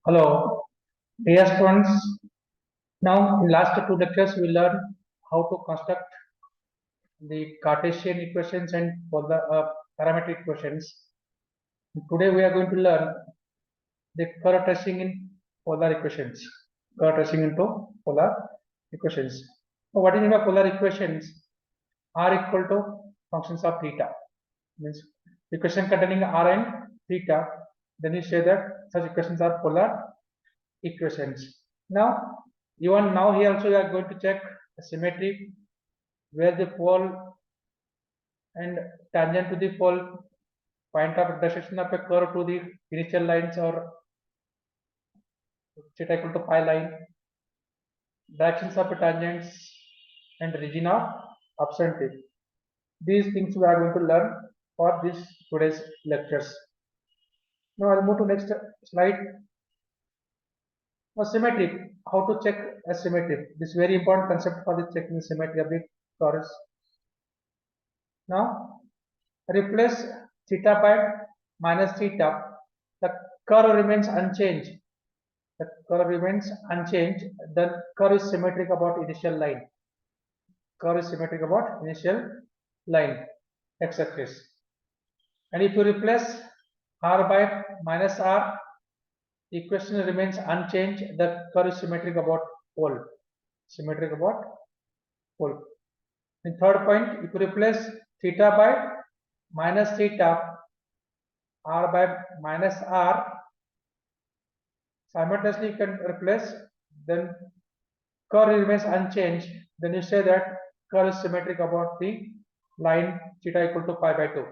Hello, dear students. Now, in last two lectures, we learned how to construct the Cartesian equations and polar, parametric equations. Today, we are going to learn the curve tracing in polar equations. Curve tracing into polar equations. So, what is mean by polar equations? R equal to functions of theta. Means equation containing R and theta. Then you say that such equations are polar equations. Now, even now here also we are going to check a symmetry where the pole and tangent to the pole point of intersection of a curve to the initial lines or theta equal to pi line, directions of the tangents and region of absentee. These things we are going to learn for this today's lectures. Now I'll move to next slide. Now symmetry, how to check a symmetry. This is very important concept for the checking symmetry of the curves. Now replace theta by minus theta. The curve remains unchanged. The curve remains unchanged. The curve is symmetric about initial line. Curve is symmetric about initial line, x-axis. And if you replace r by minus r, the equation remains unchanged. The curve is symmetric about pole. Symmetric about pole. In third point, if you replace theta by minus theta, r by minus r, simultaneously you can replace, then curve remains unchanged. Then you say that curve is symmetric about the line theta equal to pi by 2.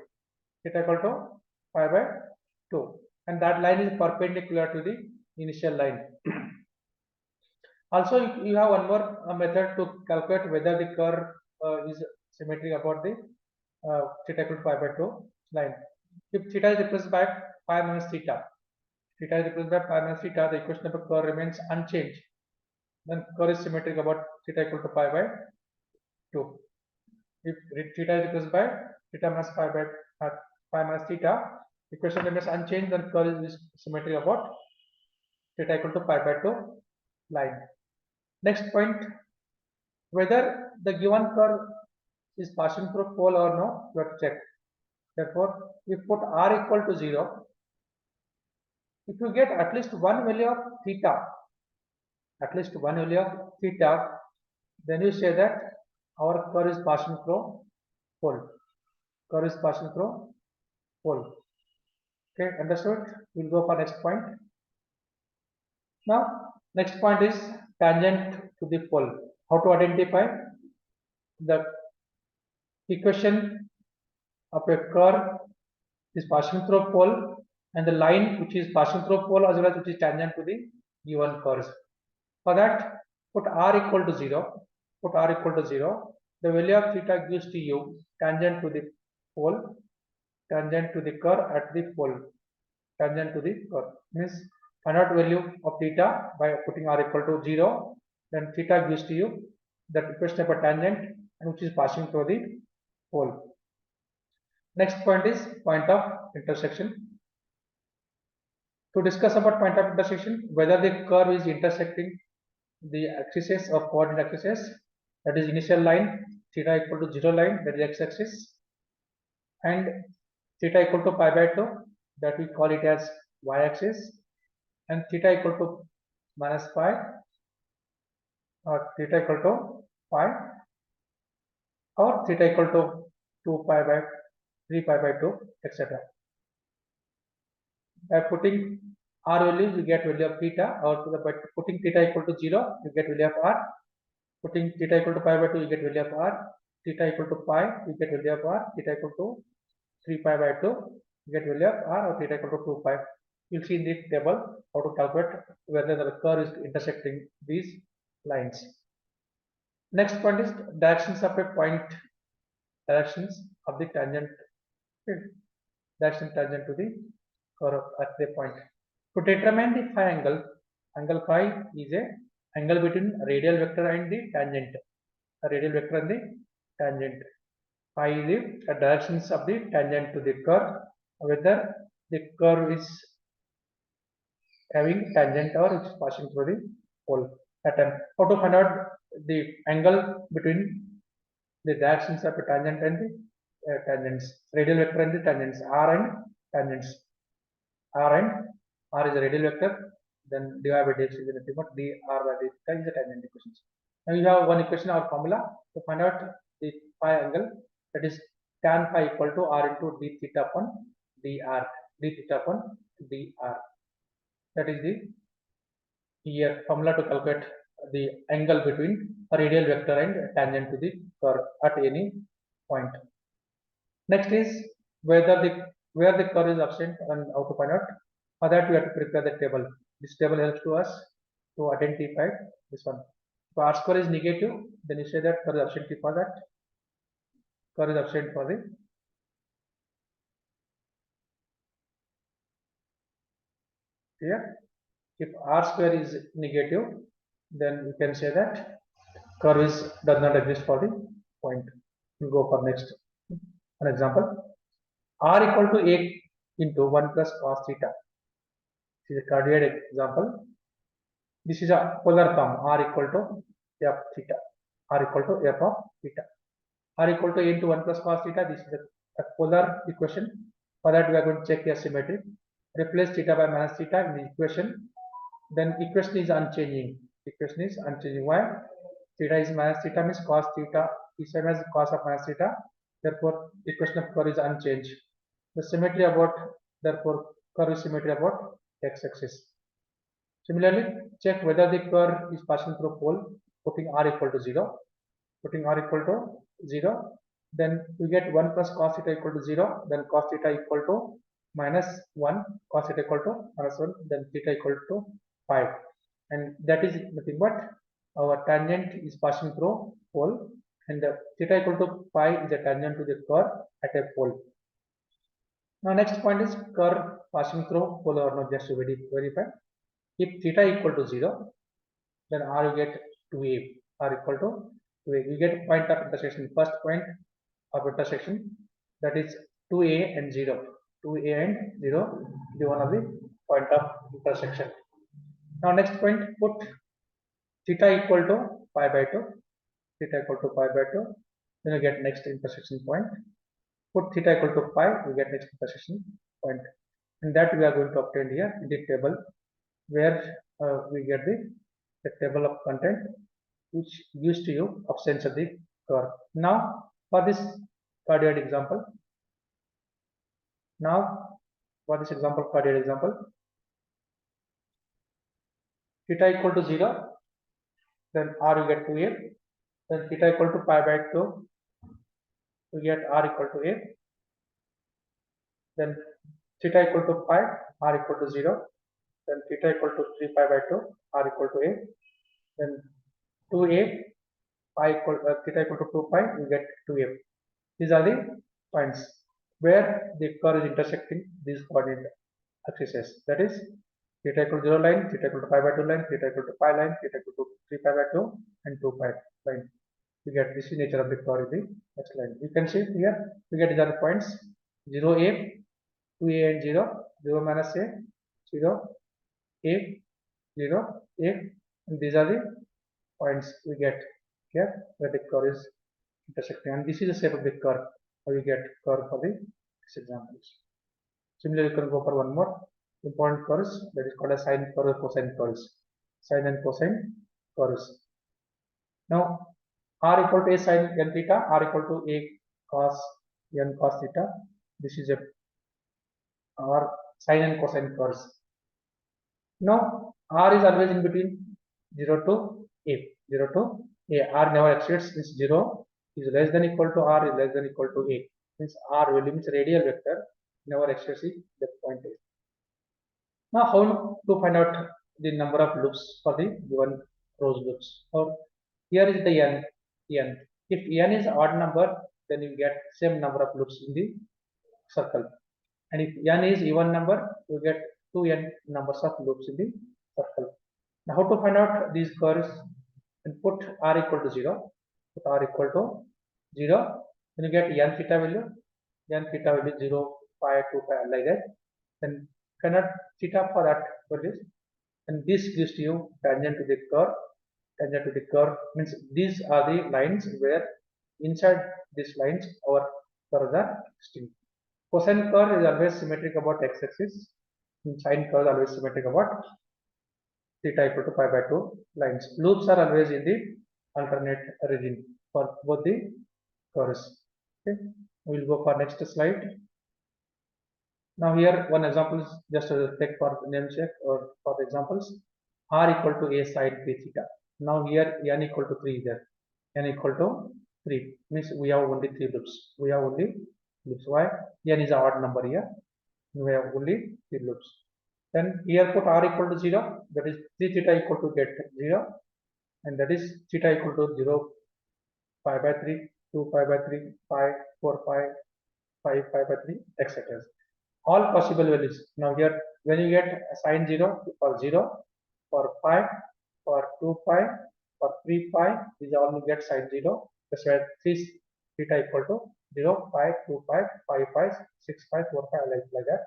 Theta equal to pi by 2. And that line is perpendicular to the initial line. Also, you have one more method to calculate whether the curve is symmetric about the theta equal to pi by 2 line. If theta is replaced by pi minus theta, theta is replaced by pi minus theta, the equation of the curve remains unchanged. Then curve is symmetric about theta equal to pi by 2. If theta is replaced by theta minus pi by pi minus theta, equation remains unchanged, then curve is symmetric about theta equal to pi by 2 line. Next point, whether the given curve is passing through pole or no, you have to check. Therefore, we put r equal to 0. If you get at least one value of theta, then you say that our curve is passing through pole. Curve is passing through pole. Okay, understood? We'll go for next point. Now, next point is tangent to the pole. How to identify the equation of a curve is passing through pole and the line which is passing through pole as well as which is tangent to the given curve. For that, put r equal to 0. Put r equal to 0. The value of theta gives to you tangent to the pole, tangent to the curve at the pole, tangent to the curve. Means find out value of theta by putting r equal to 0. Then theta gives to you the equation of a tangent and which is passing through the pole. Next point is point of intersection. To discuss about point of intersection, whether the curve is intersecting the axes or coordinate axes, that is initial line theta equal to 0 line, that is x-axis, and theta equal to pi by 2, that we call it as y-axis, and theta equal to minus pi or theta equal to pi or theta equal to 2 pi by 3 pi by 2, etc. By putting r value, you get value of theta, or by putting theta equal to 0, you get value of r. Putting theta equal to pi by 2, you get value of r. Theta equal to pi, you get value of r. Theta equal to 3 pi by 2, you get value of r, or theta equal to 2 pi. You'll see in the table how to calculate whether the curve is intersecting these lines. Next point is directions of a point, directions of the tangent, direction tangent to the curve at the point. To determine the phi angle, angle phi is a angle between radial vector and the tangent. A radial vector and the tangent. Phi is the directions of the tangent to the curve, whether the curve is having tangent or which is passing through the pole. How to find out the angle between the directions of the tangent and the tangents, radial vector and the tangents, r and tangents. R is a radial vector, then divided by dx is nothing but dr by theta is the tangent equations. Now you have one equation or formula to find out the phi angle, that is tan phi equal to r into d theta upon dr, d theta upon dr. That is the here formula to calculate the angle between a radial vector and tangent to the curve at any point. Next is where the curve is absent and how to find out. For that we have to prepare the table. This table helps to us to identify this one. If r square is negative, then you say that curve is absent for that. Curve is absent for the here. If r square is negative, then you can say that curve does not exist for the point. We go for next an example. R equal to a into 1 plus cos theta. This is a coordinate example. This is a polar form, r equal to f theta, r equal to f of theta, r equal to a into 1 plus cos theta. This is a polar equation. For that we are going to check the symmetry. Replace theta by minus theta in the equation. Then equation is unchanging. Equation is unchanging. Why? Theta is minus theta means cos theta is same as cos of minus theta. Therefore, equation of curve is unchanged. The symmetry about, therefore, curve is symmetry about x-axis. Similarly, check whether the curve is passing through pole, putting r equal to 0. Putting r equal to 0, then we get 1 plus cos theta equal to 0, then cos theta equal to minus 1, cos theta equal to minus 1, then theta equal to 5. And that is nothing but our tangent is passing through pole, and the theta equal to pi is a tangent to the curve at a pole. Now next point is curve passing through pole or not, just to verify. If theta equal to 0, then r you get 2a, r equal to 2a. We get point of intersection, first point of intersection, that is 2a and 0. 2a and 0 is one of the point of intersection. Now next point, put theta equal to pi by 2, theta equal to pi by 2, then you get next intersection point. Put theta equal to pi, we get next intersection point, and that we are going to obtain here in the table, where we get the table of content which gives to you absence of the curve. Now for this coordinate example, theta equal to 0, then r you get 2a, then theta equal to pi by 2, we get r equal to a, then theta equal to pi, r equal to 0, then theta equal to 3 pi by 2, r equal to a, then 2a, pi equal theta equal to 2 pi, we get 2a. These are the points where the curve is intersecting these coordinate axes, that is theta equal to 0 line, theta equal to pi by 2 line, theta equal to pi line, theta equal to 3 pi by 2, and 2 pi line. We get this is nature of the curve in the next line. You can see here we get these are the points 0a, 2a and 0, 0 minus a, 0 a, 0 a, and these are the points we get here where the curve is intersecting, and this is the shape of the curve. How you get curve for the examples. Similarly, you can go for one more important curves, that is called a sine curve or cosine curves. Sine and cosine curves. Now r equal to a sine n theta, r equal to a cos n cos theta. This is a r sine and cosine curves. Now r is always in between 0 to a, 0 to a. R never exceeds this 0 is less than equal to r is less than equal to a. Means r value means radial vector never exceeds the point a. Now how to find out the number of loops for the given closed loops? So here is the n. If n is odd number, then you get same number of loops in the circle, and if n is even number, you get 2n numbers of loops in the circle. Now how to find out these curves? And put r equal to 0, put r equal to 0, then you get n theta value 0, pi, 2 pi, like that. Then cannot theta for that value and this gives you tangent to the curve. Tangent to the curve means these are the lines where inside these lines our curves are extinct. Cosine curve is always symmetric about x-axis, and sine curve is always symmetric about theta equal to pi by 2 lines. Loops are always in the alternate region for both the curves. Okay, we will go for next slide. Now here one example is just to take for name check or for the examples. R equal to a sine 3 theta. Now here n equal to 3 there. N equal to 3 means we have only 3 loops. We have only loops. Why? N is an odd number here. We have only 3 loops. Then here put r equal to 0. That is 3 theta equal to get 0. And that is theta equal to 0, pi by 3, 2 pi by 3, 5, 4 pi, 5 pi by 3, etc. All possible values. Now here when you get sine 0 for 0, for pi, for 2 pi, for 3 pi, these all you get sine 0. That's why 3 theta equal to 0, pi, 2 pi, 5 pi, 6 pi, 4 pi, like that.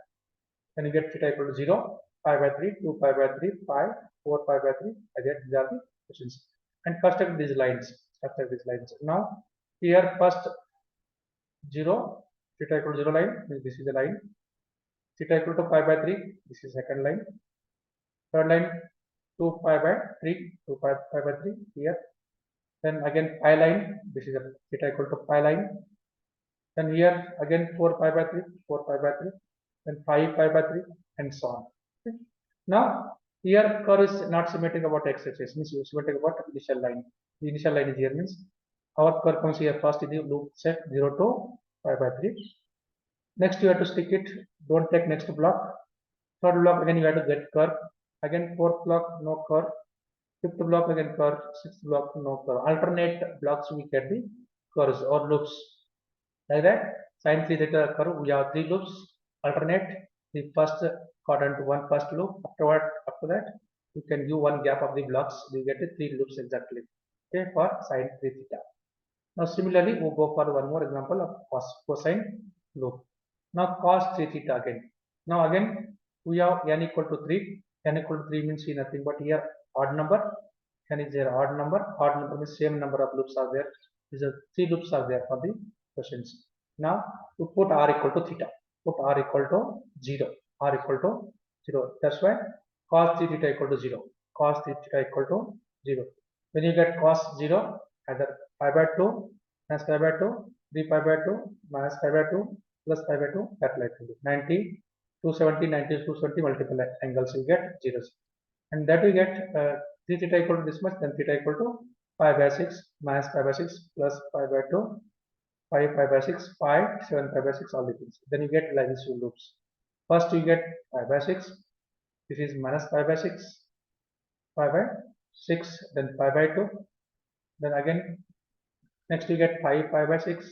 Then you get theta equal to 0, pi by 3, 2 pi by 3, pi, 4 pi by 3. Again, these are the questions. And construct these lines. Construct these lines. Now here first 0, theta equal to 0 line. This is the line. Theta equal to pi by 3. This is second line. Third line 2 pi by 3. 2 pi by 3 here. Then again pi line. This is a theta equal to pi line. Then here again 4 pi by 3. 4 pi by 3. Then 5 pi by 3 and so on. Okay. Now here curve is not symmetric about x-axis, means symmetric about initial line. The initial line is here means our curve comes here first in the loop set 0 to pi by 3. Next you have to stick it. Don't take next block. Third block again you have to get curve. Again fourth block no curve. Fifth block again curve. Sixth block no curve. Alternate blocks we get the curves or loops. Like that, sine 3 theta curve we have 3 loops. Alternate the first quadrant to one first loop. After that you can give one gap of the blocks. You get the 3 loops exactly. Okay, for sine 3 theta. Now similarly we'll go for one more example of cosine loop. Now cos 3 theta again. Now again we have n equal to 3. N equal to 3 means nothing but here odd number. N is there odd number. Odd number means same number of loops are there. These are 3 loops are there for the questions. Now to put r equal to theta. Put r equal to 0. R equal to 0. That's why cos 3 theta equal to 0. Cos 3 theta equal to 0. When you get cos 0, either pi by 2 minus pi by 2, 3 pi by 2 minus pi by 2 plus pi by 2, that like 90, 270, 90, 270 multiple angles you get zeros. And that we get 3 theta equal to this much, then theta equal to pi by 6 minus pi by 6 plus pi by 2, 5 pi by 6, 5, 7 pi by 6, all the things. Then you get like these two loops. First you get pi by 6, this is minus pi by 6, pi by 6, then pi by 2, then again next you get 5 pi by 6,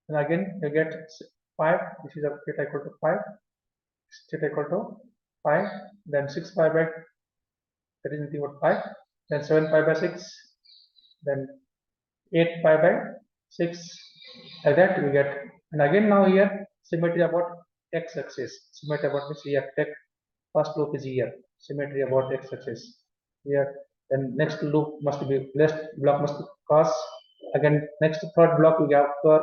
and again you get 5, this is a theta equal to 5, theta equal to 5, then 6 pi by, that is nothing but 5, then 7 pi by 6, then 8 pi by 6, like that we get. And again now here symmetry about x-axis. Symmetry about this here, take first loop is here, symmetry about x-axis here. Then next loop must be left block must be cos. Again next third block we have curve.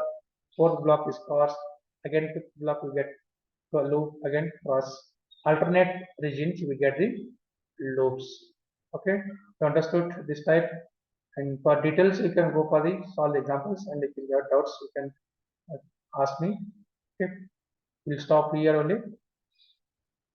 Fourth block is cos. Again fifth block we get loop. Again cos. Alternate regions we get the loops. Okay, you understood this type. And for details you can go for the solve examples, and if you have doubts you can ask me. Okay, we'll stop here only.